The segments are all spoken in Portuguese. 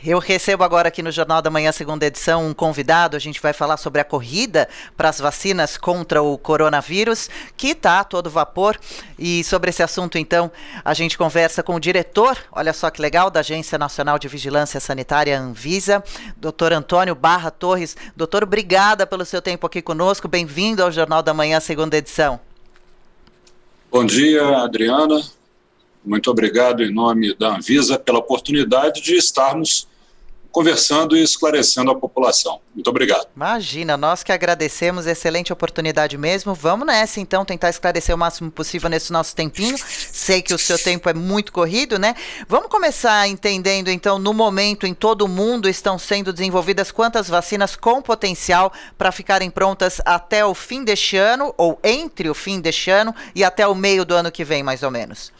Eu recebo agora aqui no Jornal da Manhã, segunda edição, um convidado. A gente vai falar sobre a corrida para as vacinas contra o coronavírus, que está a todo vapor. E sobre esse assunto, então, a gente conversa com o diretor, olha só que legal, da Agência Nacional de Vigilância Sanitária, Anvisa, Dr. Antônio Barra Torres. Doutor, obrigada pelo seu tempo aqui conosco. Bem-vindo ao Jornal da Manhã, segunda edição. Bom dia, Adriana. Muito obrigado em nome da Anvisa pela oportunidade de estarmos conversando e esclarecendo a população. Muito obrigado. Imagina, nós que agradecemos, excelente oportunidade mesmo. Vamos nessa, então, tentar esclarecer o máximo possível nesse nosso tempinho. Sei que o seu tempo é muito corrido, né? Vamos começar entendendo, então, no momento, em todo o mundo estão sendo desenvolvidas quantas vacinas com potencial para ficarem prontas até o fim deste ano, ou entre o fim deste ano e até o meio do ano que vem, mais ou menos.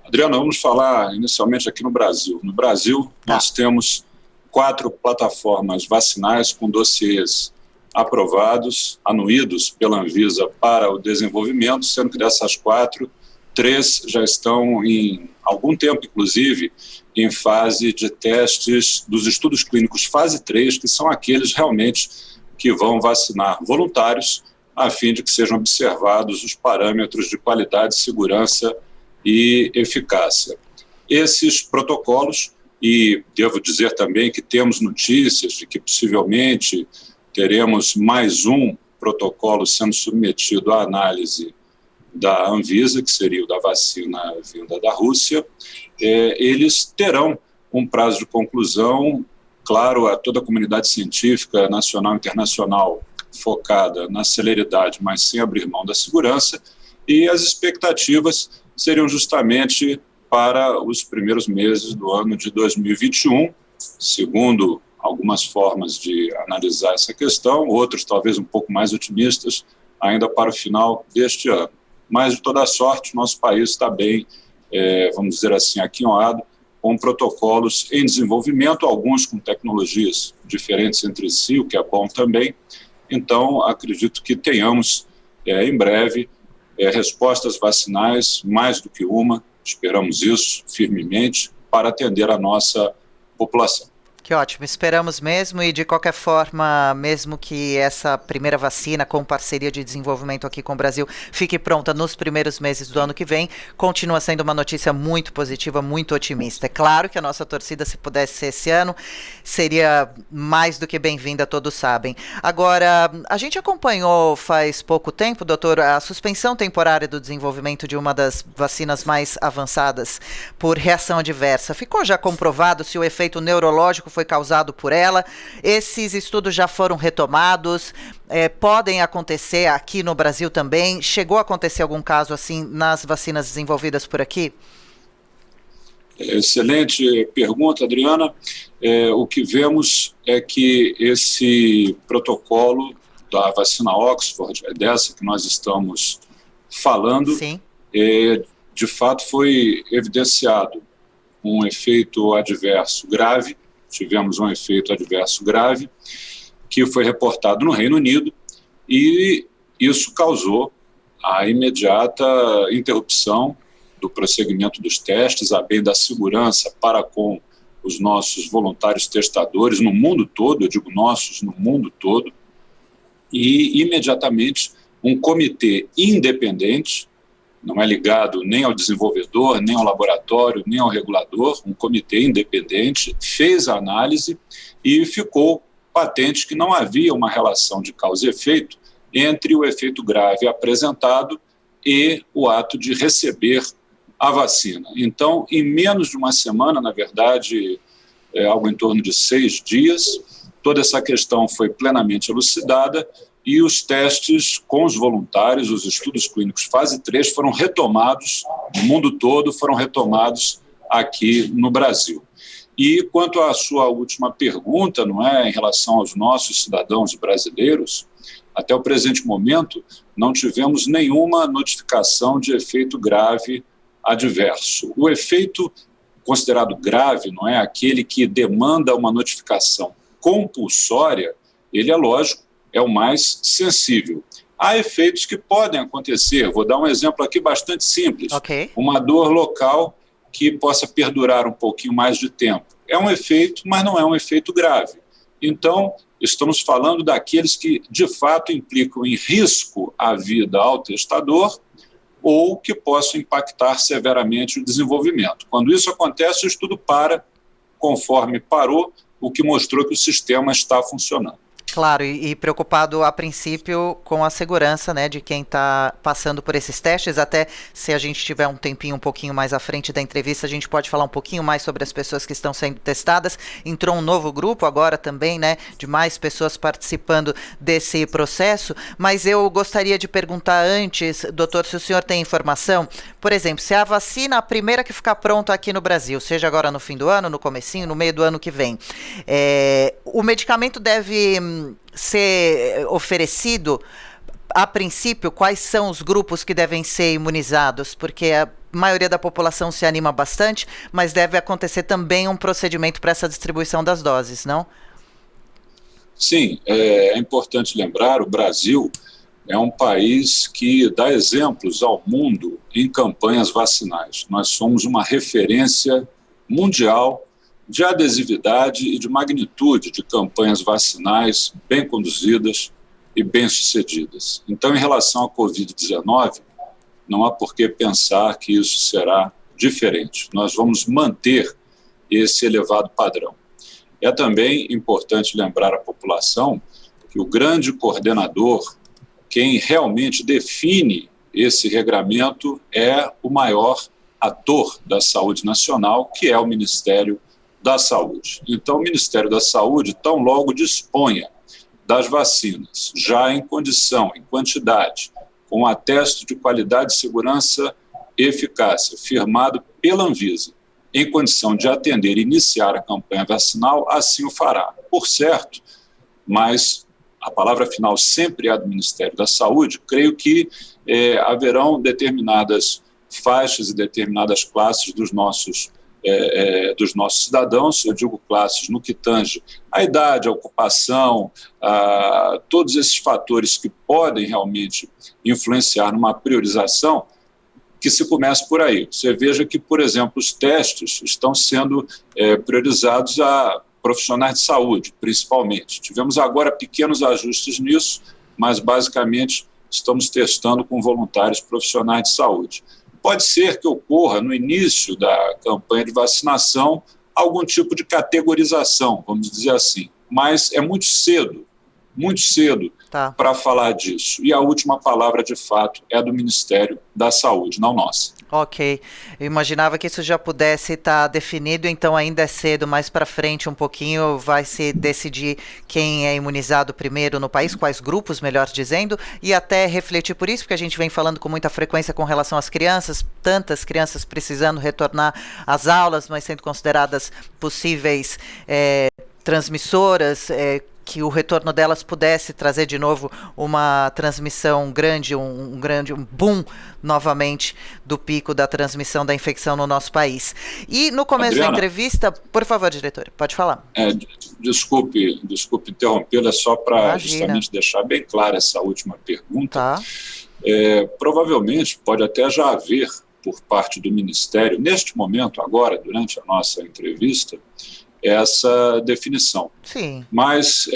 Adriana, vamos falar inicialmente aqui no Brasil. No Brasil, nós temos 4 plataformas vacinais com dossiês aprovados, anuídos pela Anvisa para o desenvolvimento, sendo que dessas 4, 3 já estão em algum tempo, inclusive, em fase de testes dos estudos clínicos fase 3, que são aqueles realmente que vão vacinar voluntários, a fim de que sejam observados os parâmetros de qualidade, segurança e eficácia. Esses protocolos, e devo dizer também que temos notícias de que possivelmente teremos mais um protocolo sendo submetido à análise da Anvisa, que seria o da vacina vinda da Rússia, eles terão um prazo de conclusão, claro, a toda a comunidade científica nacional e internacional focada na celeridade, mas sem abrir mão da segurança, e as expectativas seriam justamente para os primeiros meses do ano de 2021, segundo algumas formas de analisar essa questão, outros talvez um pouco mais otimistas, ainda para o final deste ano. Mas, de toda sorte, nosso país está bem, vamos dizer assim, aquinhoado, com protocolos em desenvolvimento, alguns com tecnologias diferentes entre si, o que é bom também. Então, acredito que tenhamos, em breve, respostas vacinais, mais do que uma, esperamos isso firmemente, para atender a nossa população. Que ótimo, esperamos mesmo, e de qualquer forma, mesmo que essa primeira vacina com parceria de desenvolvimento aqui com o Brasil fique pronta nos primeiros meses do ano que vem, continua sendo uma notícia muito positiva, muito otimista. É claro que a nossa torcida, se pudesse ser esse ano, seria mais do que bem-vinda, todos sabem. Agora, a gente acompanhou faz pouco tempo, doutor, a suspensão temporária do desenvolvimento de uma das vacinas mais avançadas por reação adversa. Ficou já comprovado se o efeito neurológico foi causado por ela? Esses estudos já foram retomados, podem acontecer aqui no Brasil também? Chegou a acontecer algum caso assim nas vacinas desenvolvidas por aqui? Excelente pergunta, Adriana. O que vemos é que esse protocolo da vacina Oxford, dessa que nós estamos falando, Sim. De fato foi evidenciado um efeito adverso grave. Tivemos um efeito adverso grave que foi reportado no Reino Unido, e isso causou a imediata interrupção do prosseguimento dos testes, a bem da segurança para com os nossos voluntários testadores no mundo todo, eu digo nossos no mundo todo, e imediatamente um comitê independente, não é ligado nem ao desenvolvedor, nem ao laboratório, nem ao regulador, um comitê independente fez a análise e ficou patente que não havia uma relação de causa e efeito entre o efeito grave apresentado e o ato de receber a vacina. Então, em menos de uma semana, na verdade, algo em torno de 6 dias, toda essa questão foi plenamente elucidada, e os testes com os voluntários, os estudos clínicos fase 3 foram retomados no mundo todo, foram retomados aqui no Brasil. E quanto à sua última pergunta, não é, em relação aos nossos cidadãos brasileiros, até o presente momento não tivemos nenhuma notificação de efeito grave adverso. O efeito considerado grave, não é, aquele que demanda uma notificação compulsória, ele é lógico, é o mais sensível. Há efeitos que podem acontecer, vou dar um exemplo aqui bastante simples. Okay. Uma dor local que possa perdurar um pouquinho mais de tempo. É um efeito, mas não é um efeito grave. Então, estamos falando daqueles que, de fato, implicam em risco à vida ao testador ou que possam impactar severamente o desenvolvimento. Quando isso acontece, o estudo para, conforme parou, o que mostrou que o sistema está funcionando. Claro, e preocupado a princípio com a segurança, né, de quem está passando por esses testes. Até se a gente tiver um tempinho um pouquinho mais à frente da entrevista, a gente pode falar um pouquinho mais sobre as pessoas que estão sendo testadas. Entrou um novo grupo agora também, né, de mais pessoas participando desse processo, mas eu gostaria de perguntar antes, doutor, se o senhor tem informação, por exemplo, se a vacina, a primeira que ficar pronta aqui no Brasil, seja agora no fim do ano, no comecinho, no meio do ano que vem, o medicamento deve ser oferecido, a princípio, quais são os grupos que devem ser imunizados? Porque a maioria da população se anima bastante, mas deve acontecer também um procedimento para essa distribuição das doses, não? Sim, é importante lembrar, o Brasil é um país que dá exemplos ao mundo em campanhas vacinais. Nós somos uma referência mundial de adesividade e de magnitude de campanhas vacinais bem conduzidas e bem-sucedidas. Então, em relação à Covid-19, não há por que pensar que isso será diferente. Nós vamos manter esse elevado padrão. É também importante lembrar à população que o grande coordenador, quem realmente define esse regramento, é o maior ator da saúde nacional, que é o Ministério da Saúde. Então, o Ministério da Saúde, tão logo disponha das vacinas, já em condição, em quantidade, com atesto de qualidade, segurança e eficácia, firmado pela Anvisa, em condição de atender e iniciar a campanha vacinal, assim o fará. Por certo, mas a palavra final sempre é do Ministério da Saúde, creio que haverão determinadas faixas e determinadas classes dos nossos cidadãos, eu digo classes no que tange a idade, a ocupação, todos esses fatores que podem realmente influenciar numa priorização, que se comece por aí. Você veja que, por exemplo, os testes estão sendo priorizados a profissionais de saúde, principalmente. Tivemos agora pequenos ajustes nisso, mas basicamente estamos testando com voluntários profissionais de saúde. Pode ser que ocorra, no início da campanha de vacinação, algum tipo de categorização, vamos dizer assim. Mas é muito cedo para falar disso. E a última palavra, de fato, é do Ministério da Saúde, não nossa. Ok. Eu imaginava que isso já pudesse estar definido, então ainda é cedo, mais para frente um pouquinho vai se decidir quem é imunizado primeiro no país, quais grupos, melhor dizendo, e até refletir por isso, porque a gente vem falando com muita frequência com relação às crianças, tantas crianças precisando retornar às aulas, mas sendo consideradas possíveis transmissoras, que o retorno delas pudesse trazer de novo uma transmissão grande, um boom novamente do pico da transmissão da infecção no nosso país. E no começo da entrevista, por favor, diretor, pode falar. Desculpe interrompê-la, só para justamente deixar bem clara essa última pergunta. Tá. Provavelmente pode até já haver, por parte do Ministério, neste momento agora, durante a nossa entrevista, essa definição. Sim. Mas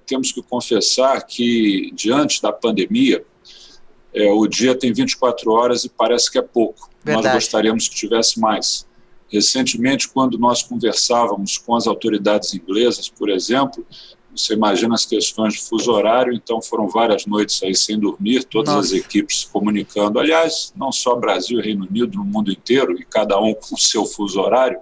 temos que confessar que, diante da pandemia, o dia tem 24 horas e parece que é pouco. Verdade. Nós gostaríamos que tivesse mais. Recentemente, quando nós conversávamos com as autoridades inglesas, por exemplo, você imagina as questões de fuso horário, então foram várias noites aí sem dormir, todas as equipes se comunicando. Aliás, não só Brasil e Reino Unido, no mundo inteiro, e cada um com o seu fuso horário.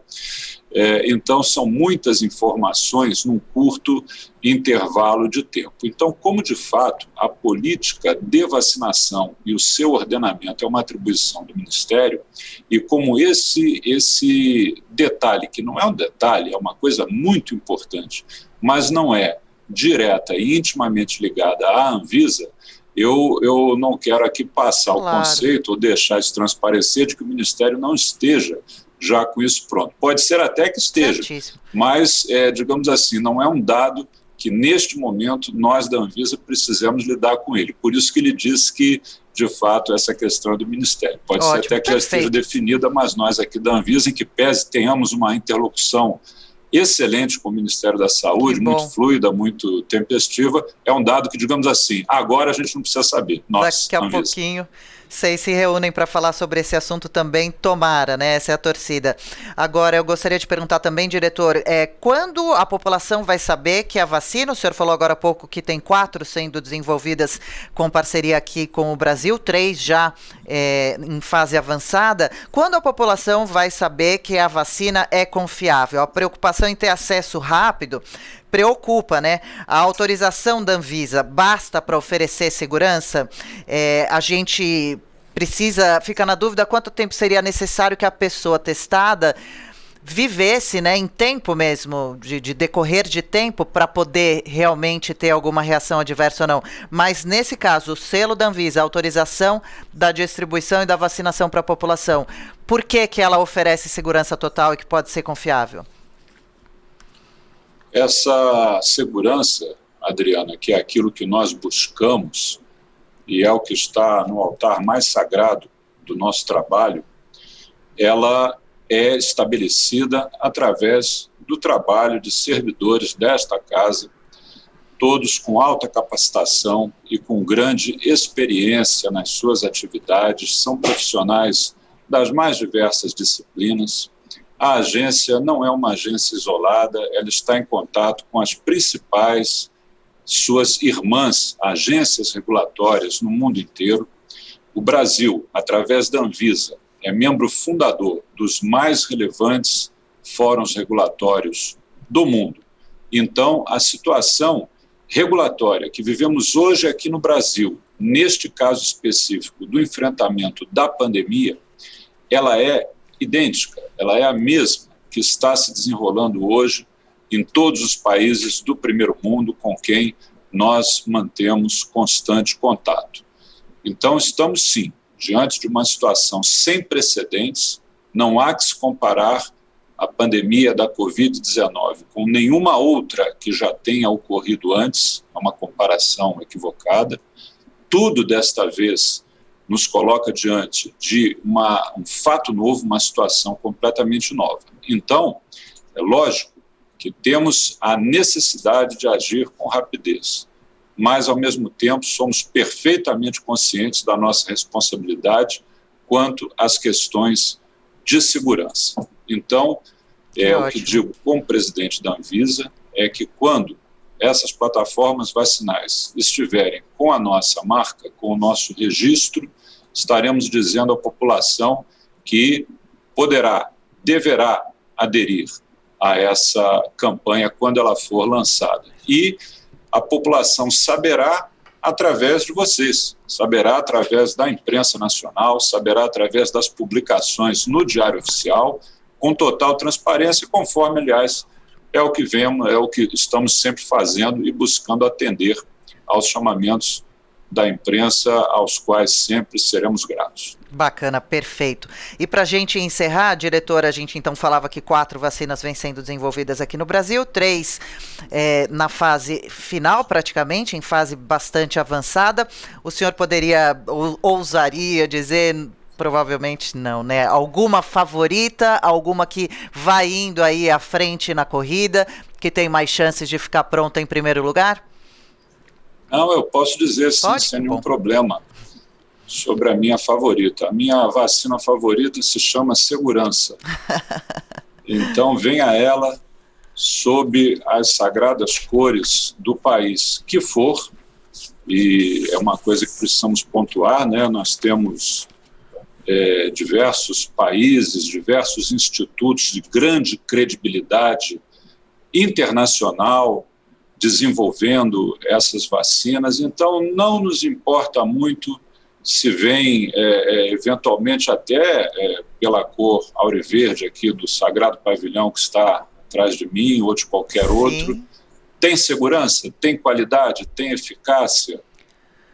Então, são muitas informações num curto intervalo de tempo. Então, como de fato a política de vacinação e o seu ordenamento é uma atribuição do Ministério, e como esse detalhe, que não é um detalhe, é uma coisa muito importante, mas não é direta e intimamente ligada à Anvisa, eu não quero aqui passar o conceito ou deixar isso transparecer de que o Ministério não esteja já com isso pronto. Pode ser até que esteja, certíssimo. Mas, digamos assim, não é um dado que, neste momento, nós da Anvisa precisamos lidar com ele. Por isso que ele disse que, de fato, essa questão é do Ministério. Pode ser até que já esteja definida, mas nós aqui da Anvisa, em que pese tenhamos uma interlocução excelente com o Ministério da Saúde, muito fluida, muito tempestiva. É um dado que, digamos assim, agora a gente não precisa saber. Daqui a pouquinho vocês se reúnem para falar sobre esse assunto também, tomara, né? Essa é a torcida. Agora, eu gostaria de perguntar também, diretor, quando a população vai saber que a vacina, o senhor falou agora há pouco que tem 4 sendo desenvolvidas com parceria aqui com o Brasil, 3 já em fase avançada, quando a população vai saber que a vacina é confiável? A preocupação em ter acesso rápido preocupa, né? A autorização da Anvisa basta para oferecer segurança? A gente fica na dúvida quanto tempo seria necessário que a pessoa testada vivesse, né, em tempo mesmo, de decorrer de tempo, para poder realmente ter alguma reação adversa ou não. Mas nesse caso, o selo da Anvisa, a autorização da distribuição e da vacinação para a população, por que ela oferece segurança total e que pode ser confiável? Essa segurança, Adriana, que é aquilo que nós buscamos e é o que está no altar mais sagrado do nosso trabalho, ela é estabelecida através do trabalho de servidores desta casa, todos com alta capacitação e com grande experiência nas suas atividades, são profissionais das mais diversas disciplinas. A agência não é uma agência isolada, ela está em contato com as principais suas irmãs, agências regulatórias no mundo inteiro. O Brasil, através da Anvisa, é membro fundador dos mais relevantes fóruns regulatórios do mundo. Então, a situação regulatória que vivemos hoje aqui no Brasil, neste caso específico do enfrentamento da pandemia, ela é idêntica, ela é a mesma que está se desenrolando hoje em todos os países do primeiro mundo com quem nós mantemos constante contato. Então, estamos sim diante de uma situação sem precedentes. Não há que se comparar a pandemia da Covid-19 com nenhuma outra que já tenha ocorrido antes, é uma comparação equivocada. Tudo desta vez nos coloca diante de um fato novo, uma situação completamente nova. Então, é lógico que temos a necessidade de agir com rapidez, mas, ao mesmo tempo, somos perfeitamente conscientes da nossa responsabilidade quanto às questões de segurança. Então, o que digo como presidente da Anvisa é que quando essas plataformas vacinais estiverem com a nossa marca, com o nosso registro, estaremos dizendo à população que deverá aderir a essa campanha quando ela for lançada. E a população saberá através de vocês, saberá através da imprensa nacional, saberá através das publicações no Diário Oficial, com total transparência, conforme, aliás, é o que estamos sempre fazendo e buscando atender aos chamamentos da imprensa, aos quais sempre seremos gratos. Bacana, perfeito. E para a gente encerrar, diretora, a gente então falava que 4 vacinas vêm sendo desenvolvidas aqui no Brasil, 3 na fase final, praticamente, em fase bastante avançada. O senhor ousaria dizer, provavelmente não, né? Alguma favorita, alguma que vai indo aí à frente na corrida, que tem mais chances de ficar pronta em primeiro lugar? Não, eu posso dizer sim, sem nenhum problema, sobre a minha favorita. A minha vacina favorita se chama segurança. Então, venha ela sob as sagradas cores do país que for, e é uma coisa que precisamos pontuar, né? Nós temos diversos países, diversos institutos de grande credibilidade internacional, desenvolvendo essas vacinas. Então, não nos importa muito se vem, eventualmente, até pela cor auriverde aqui do Sagrado Pavilhão que está atrás de mim ou de qualquer outro. Tem segurança, tem qualidade, tem eficácia.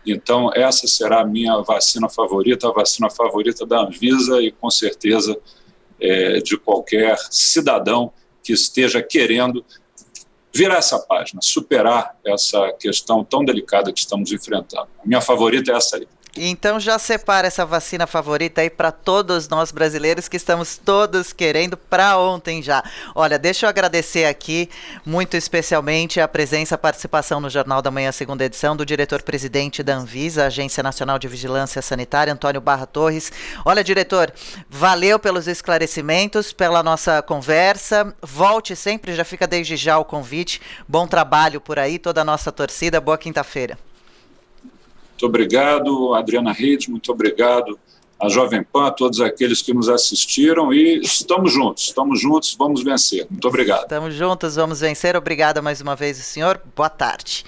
Então, essa será a minha vacina favorita, a vacina favorita da Anvisa e, com certeza, de qualquer cidadão que esteja querendo virar essa página, superar essa questão tão delicada que estamos enfrentando. A minha favorita é essa aí. Então já separa essa vacina favorita aí para todos nós brasileiros que estamos todos querendo para ontem já. Olha, deixa eu agradecer aqui muito especialmente a presença, a participação no Jornal da Manhã, segunda edição, do diretor-presidente da Anvisa, Agência Nacional de Vigilância Sanitária, Antônio Barra Torres. Olha, diretor, valeu pelos esclarecimentos, pela nossa conversa. Volte sempre, já fica desde já o convite. Bom trabalho por aí, toda a nossa torcida. Boa quinta-feira. Muito obrigado, Adriana Reis, muito obrigado à Jovem Pan, a todos aqueles que nos assistiram e estamos juntos, vamos vencer. Muito obrigado. Estamos juntos, vamos vencer. Obrigada mais uma vez, senhor. Boa tarde.